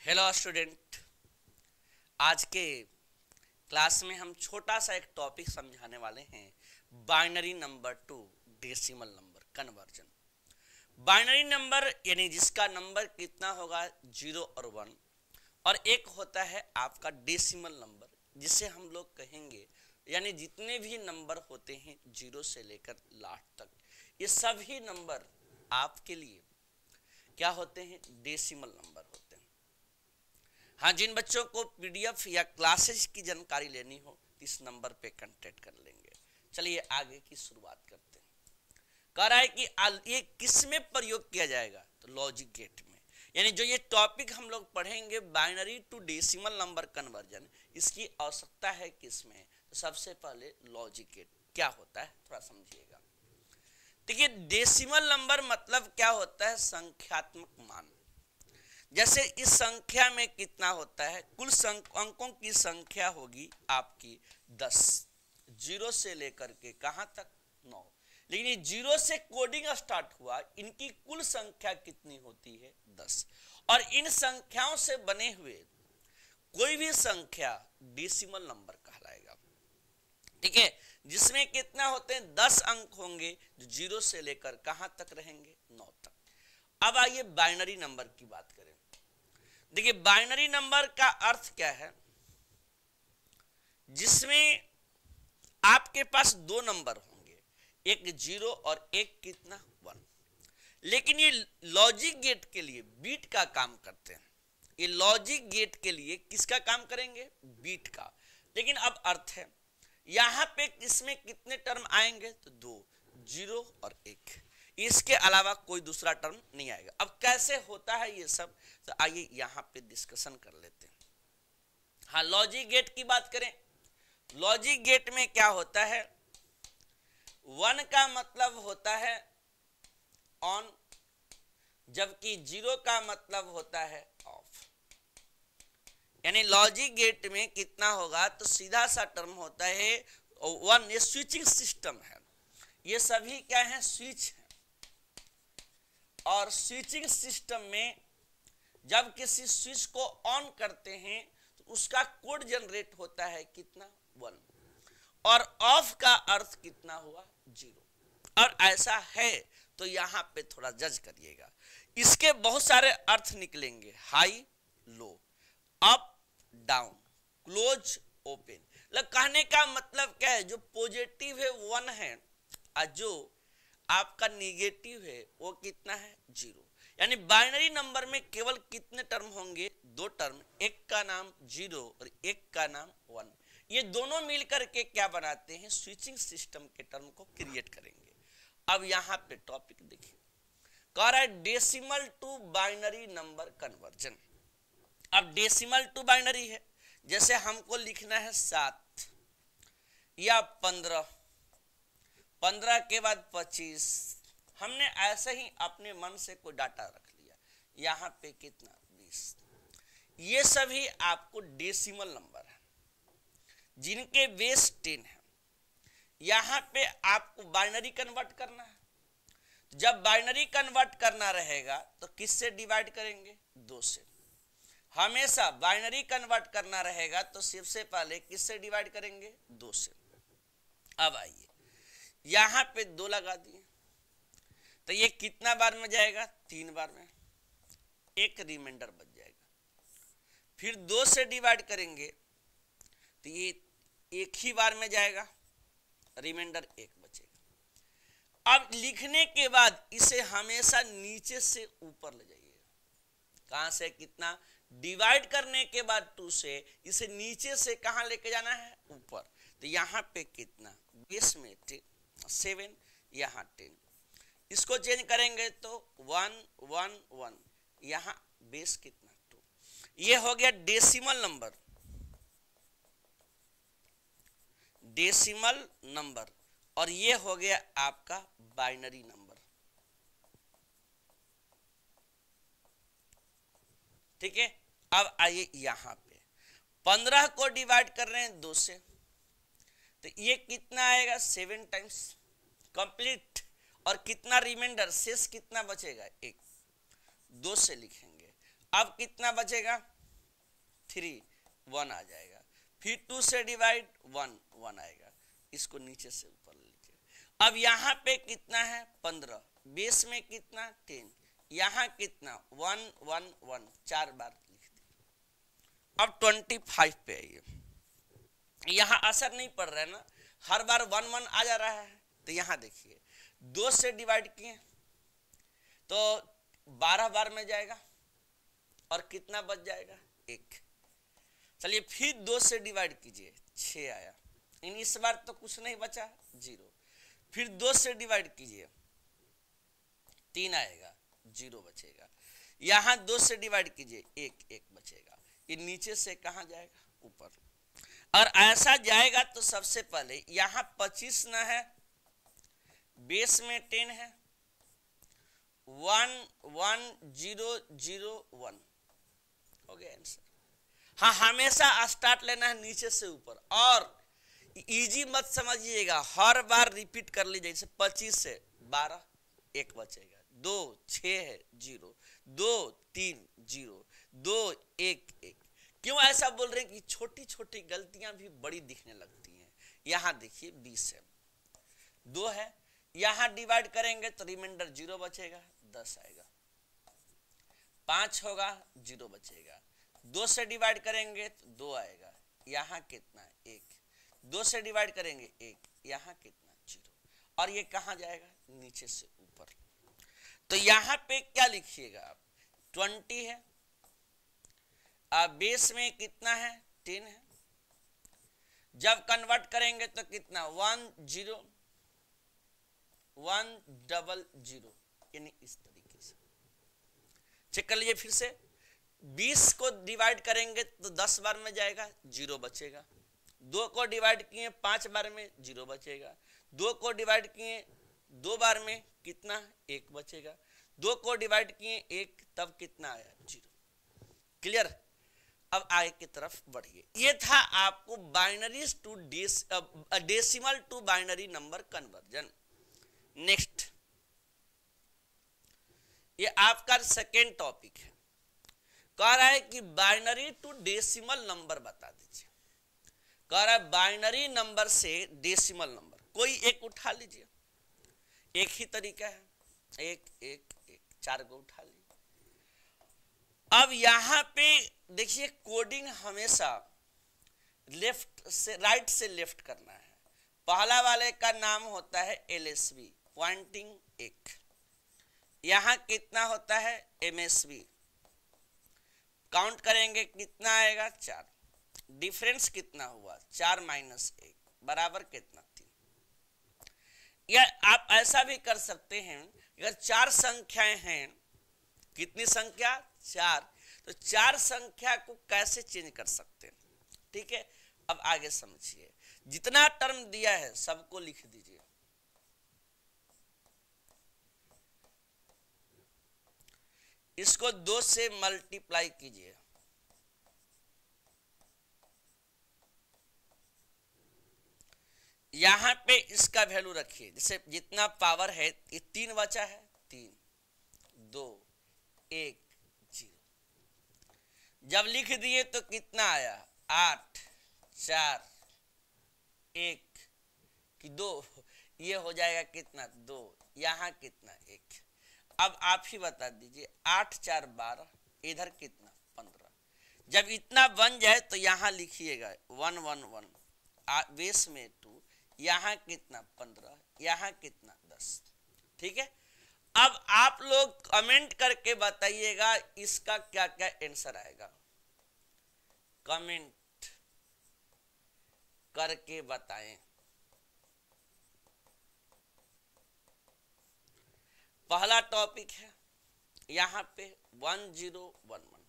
Hello student, आज के class में हम छोटा सा एक टॉपिक समझाने वाले हैं। Binary number two decimal number conversion. Binary number यानी जिसका नंबर कितना होगा 0 और 1, और एक होता है आपका डेसिमल नंबर जिसे हम लोग कहेंगे यानी जितने भी नंबर होते हैं 0 से लेकर लास्ट तक, ये सभी नंबर आपके लिए क्या होते हैं? डेसिमल नंबर होते हैं। हाँ, जिन बच्चों को पीडीएफ या क्लासेस की जानकारी लेनी हो इस नंबर पे कांटेक्ट कर लेंगे। चलिए आगे की शुरुआत करते हैं। कह रहा है कि ये किस में प्रयोग किया जाएगा? तो लॉजिक गेट में। यानी जो ये टॉपिक हम लोग पढ़ेंगे binary to decimal number conversion, इसकी आवश्यकता है किस में? तो सबसे पहले लॉजिक गेट क्या होता है थोड़ा समझिएगा। देखिए, डेसिमल नंबर मतलब क्या होता है? संख्यात्मक मान। जैसे इस संख्या में कितना होता है? कुल अंकों की संख्या होगी आपकी 10, 0 से लेकर के कहां तक? 9। लेकिन ये 0 से कोडिंग स्टार्ट हुआ, इनकी कुल संख्या कितनी होती है? 10। और इन संख्याओं से बने हुए कोई भी संख्या डेसिमल नंबर कहलाएगा। ठीक है, जिसमें कितना होते हैं? 10 अंक होंगे जो 0 से लेकर कहां तक रहेंगे? 9 तक। अब आइए बाइनरी नंबर की बात करें। देखिए, बाइनरी नंबर का अर्थ क्या है? जिसमें आपके पास दो नंबर होंगे, एक 0 और एक कितना? 1। लेकिन ये लॉजिक गेट के लिए बीट का काम करते हैं। ये लॉजिक गेट के लिए किसका काम करेंगे? बीट का। लेकिन अब अर्थ है यहां पे इसमें कितने टर्म आएंगे? तो 2, 0 और 1। इसके अलावा कोई दूसरा टर्म नहीं आएगा। अब कैसे होता है ये सब, तो आइए यहां पे डिस्कशन कर लेते हैं। हाँ, लॉजिक गेट की बात करें। लॉजिक गेट में क्या होता है? 1 का मतलब होता है ऑन, जबकि 0 का मतलब होता है ऑफ। यानी लॉजिक गेट में कितना होगा? तो सीधा सा टर्म होता है 1। ये स्विचिंग सिस्टम है, ये सभी क्या है? स्विच है। और स्विचिंग सिस्टम में जब किसी स्विच को ऑन करते हैं तो उसका कोड जनरेट होता है कितना? 1। और ऑफ का अर्थ कितना हुआ? 0। और ऐसा है तो यहां पे थोड़ा जज करिएगा। इसके बहुत सारे अर्थ निकलेंगे, हाई, लो, अप, डाउन, क्लोज, ओपन। कहने का मतलब क्या है? जो पॉजिटिव है 1 है और जो आपका निगेटिव है वो कितना है? 0। यानी बाइनरी नंबर में केवल कितने टर्म होंगे? 2 टर्म, एक का नाम 0 और एक का नाम 1। ये दोनों मिलकर के क्या बनाते हैं? स्विचिंग सिस्टम के टर्म को क्रिएट करेंगे। अब यहां पे टॉपिक देखिए, कह रहा है decimal to binary number conversion. अब डेसिमल टू बाइनरी है, जैसे हमको लिखना है 7 या 15, 15 के बाद 25। हमने ऐसे ही अपने मन से कोई डाटा रख लिया। यहां पे कितना? 20। ये सभी आपको डेसिमल नंबर है जिनके बेस 10 है। यहां पे आपको बाइनरी कन्वर्ट करना है। जब बाइनरी कन्वर्ट करना रहेगा तो किससे डिवाइड करेंगे? 2 से। हमेशा बाइनरी कन्वर्ट करना रहेगा तो सबसे पहले किससे डिवाइड करेंगे? 2 से। अब आइए यहां पे 2 लगा दिए तो ये कितना बार में जाएगा? 3 बार में, एक रिमाइंडर बच जाएगा। फिर 2 से डिवाइड करेंगे तो ये एक ही बार में जाएगा, रिमाइंडर 1 बचेगा। अब लिखने के बाद इसे हमेशा नीचे से ऊपर ले जाइए। कहां से? कितना? डिवाइड करने के बाद 2 से इसे नीचे से कहां लेके जाना है? ऊपर। तो यहां पे कितना? बेस में 7, यहां 10। इसको चेंज करेंगे तो 1 1 1, यहां बेस कितना? 2। ये हो गया डेसिमल नंबर। Decimal number. और ये हो गया आपका बाइनरी नंबर। ठीक है, अब आइए यहां पे 15 को डिवाइड कर रहे हैं 2 से तो ये कितना आएगा? 7 टाइम्स कंप्लीट। और कितना रिमाइंडर? शेष कितना बचेगा? 1। 2 से लिखेंगे। अब कितना बचेगा? 3 1 आ जाएगा, फिर 2 से डिवाइड 1 1 आएगा, इसको नीचे से ऊपर लीजिए। अब यहाँ पे कितना है 15, बेस में कितना 10, यहाँ कितना 1 1 1 4 बार लिख दिया। अब 25 पे आइए, यहाँ असर नहीं पड़ रहा है ना, हर बार 1 1 आ जा रहा है, तो यहाँ देखिए 2 से डिवाइड किए तो 12 बार में जाएगा और कितना बच जाएगा 1। चलिए फिर 2 से डिवाइड कीजिए 6 आया, इस बार तो कुछ नहीं बचा 0, फिर 2 से डिवाइड कीजिए 3 आएगा 0 बचेगा, यहाँ 2 से डिवाइड कीजिए 1 1 बचेगा, ये नीचे से कहाँ जाएगा ऊपर। और ऐसा जाएगा तो सबसे पहले यहाँ 25 न है, बेस में 10 है, 1 1 0 0 1 हो गया आंसर। हाँ, हमेशा स्टार्ट लेना है नीचे से ऊपर, और इजी मत समझिएगा, हर बार रिपीट कर लीजिए। जैसे 25 से 12 1 बचेगा, 2 6 है 0, 2 3 0, 2 1 1। क्यों ऐसा बोल रहे हैं कि छोटी छोटी गलतियां भी बड़ी दिखने लगती हैं। यहाँ देखिए 20 है, 2 है, यहाँ डिवाइड करेंगे तो रिमाइंडर 0 बचेगा, 10 आएगा, 5 होगा 0 बचेगा, 2 से डिवाइड करेंगे तो 2 आएगा, यहाँ कितना 1, 2 से डिवाइड करेंगे 1, यहाँ कितना 0, और ये कहाँ जाएगा नीचे से ऊपर। तो यहाँ पे क्या लिखिएगा आप 20 है, बेस में कितना है 10 है, जब कन्वर्ट करेंगे तो कितना 1 0 1 0 0, यानी इस तरीके से चेक कर लीजिए। फिर से 20 को डिवाइड करेंगे तो 10 बार में जाएगा 0 बचेगा, 2 को डिवाइड किए 5 बार में 0 बचेगा, 2 को डिवाइड किए 2 बार में कितना 1 बचेगा, 2 को डिवाइड किए 1, तब कितना आया 0। क्लियर। अब आगे की तरफ बढ़िए। ये था आपको binaries to decimal to binary number conversion. Next, ये आपका सेकेंड टॉपिक है। कह रहा है कि बाइनरी टू डेसिमल नंबर बता दीजिए। कह रहा है बाइनरी नंबर से डेसिमल नंबर कोई एक उठा लीजिए, एक ही तरीका है, 1 1 1 4 को उठा लीजिए। अब यहां पे देखिए कोडिंग हमेशा लेफ्ट से राइट से लेफ्ट करना है। पहला वाले का नाम होता है LSB पॉइंटिंग 1, यहां कितना होता है MSB, काउंट करेंगे कितना आएगा 4, डिफरेंस कितना हुआ 4 - 1 बराबर कितना 3। या आप ऐसा भी कर सकते हैं, अगर 4 संख्याएं हैं, कितनी संख्या 4, तो 4 संख्या को कैसे चेंज कर सकते हैं। ठीक है, अब आगे समझिए। जितना टर्म दिया है सबको लिख दीजिए। इसको 2 से मल्टीप्लाई कीजिए, यहां पे इसका वैल्यू रखिए। जैसे जितना पावर है, ये 3 बचा है, 3 2 1 0। जब लिख दिए तो कितना आया 8 4 1 कि 2, ये हो जाएगा कितना 2, यहां कितना 1। अब आप ही बता दीजिए 8 4 12, इधर कितना 15। जब इतना बन जाए तो यहां लिखिएगा 1 1 1, बेस में 2, यहां कितना 15, यहां कितना 10। ठीक है, अब आप लोग कमेंट करके बताइएगा इसका क्या क्या आंसर आएगा। कमेंट करके बताएं। पहला टॉपिक है यहां पे 1011,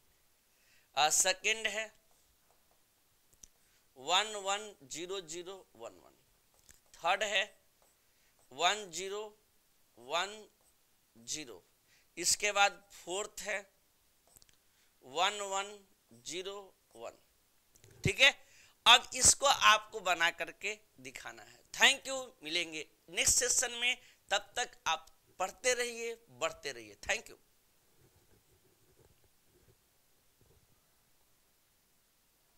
सेकंड है 110011, थर्ड है 1010, इसके बाद फोर्थ है 1101। ठीक है, अब इसको आपको बना करके दिखाना है। थैंक यू, मिलेंगे नेक्स्ट सेशन में। तब तक आप पढ़ते रहिए, बढ़ते रहिए। Thank you.